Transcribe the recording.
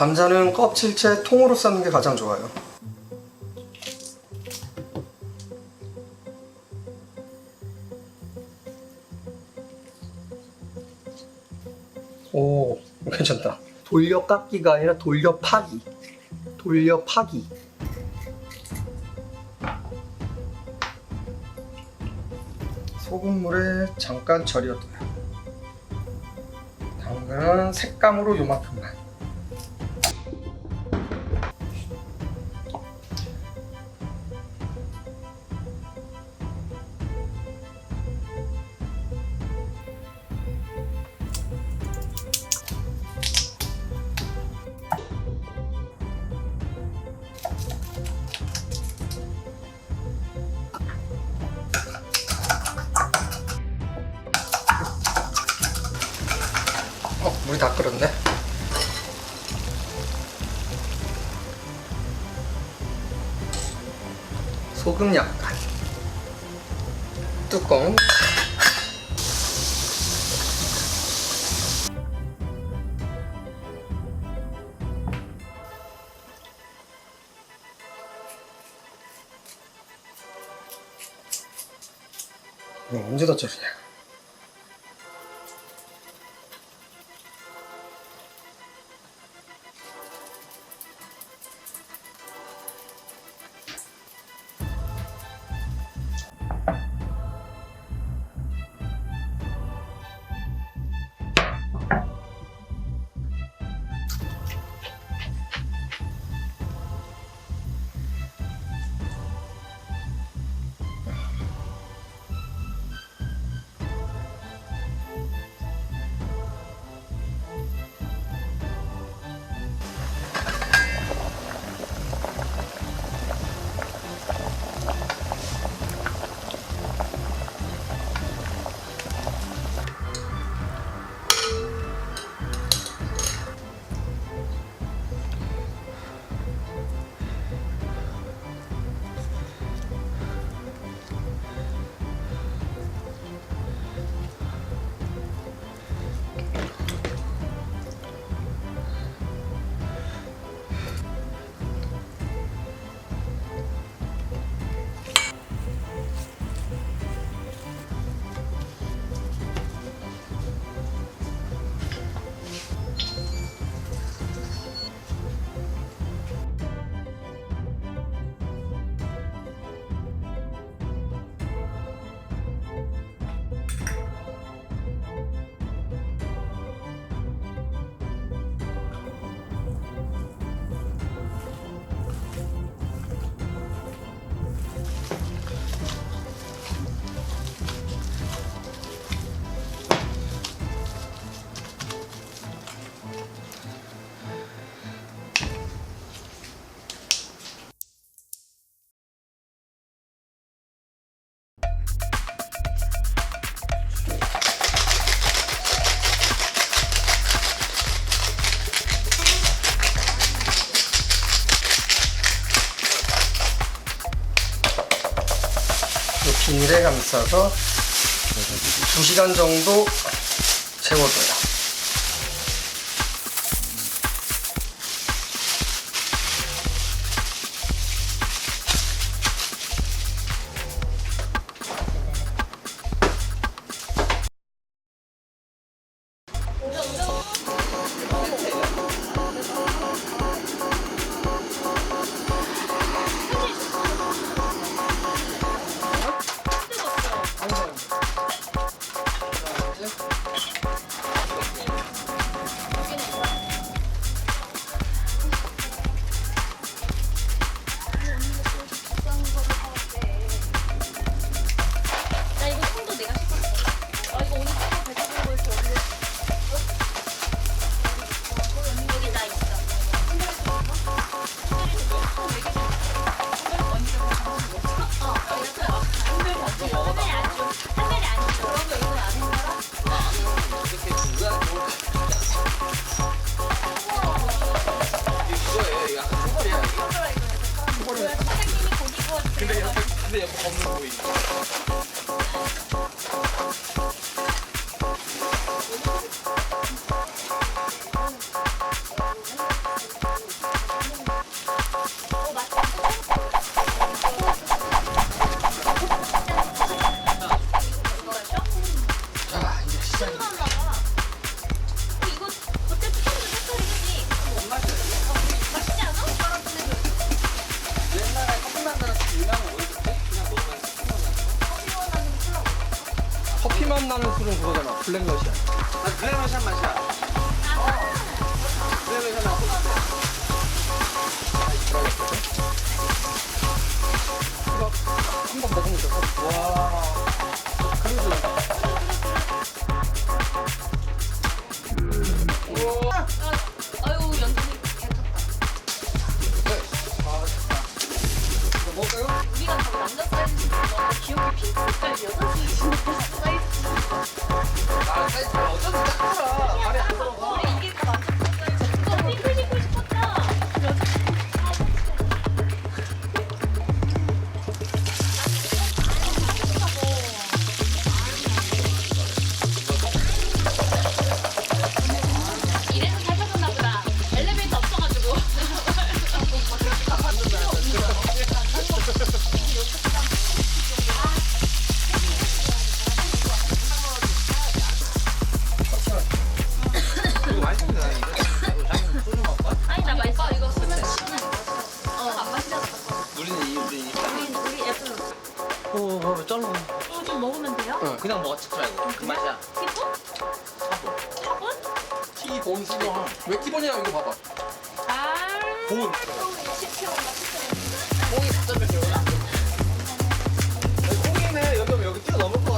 감자는 껍질째 통으로 삶는 게 가장 좋아요. 오, 괜찮다. 돌려깎기가 아니라 돌려파기. 돌려파기. 소금물에 잠깐 절여둬요. 당근은 색감으로 요만큼만. 물이 다 끓었네. 소금 약간. 뚜껑. 이거 언제 다 절이냐? 비닐에 감싸서 2시간 정도 재워둬요. 근데 옆에 검은 거 보이지? 나는 술은 그거잖아. 블랙러시아. 나 블랙러시안 맛이야. 블랙러시안 맛. 이거 한번 먹으면 돼. 와. 그래도 아유 연습이 괜찮다. 이거 먹을까요? 우리가 다 남자 사이즈 너무 귀엽게 핑크 색깔 여자 사이즈 나 사이즈 어쩐지 작더라. 말이 안 들어가. 우리 이게 다 남자 사이즈. 이거 핑크 신고 싶었다. 여자 이래서 살펴줬나 보다. 엘리베이터 없어가지고. 이거 맛있는데 나 이거. 소주 먹을까? 아니 나 맛있어. 이거 쓰면 안 마시잖아. 우리 우리 애플. 오, 쩔어. 좀 먹으면 돼요? 그냥 먹어 찍더라 이거. 그 맛이야. 티본? 사본. 사본? 티본스테이크. 왜 티본이야 이거 봐봐. 아. 본. 10kg. 콩이 4.몇 킬로야? 콩이네. 여기 뛰어넘을 것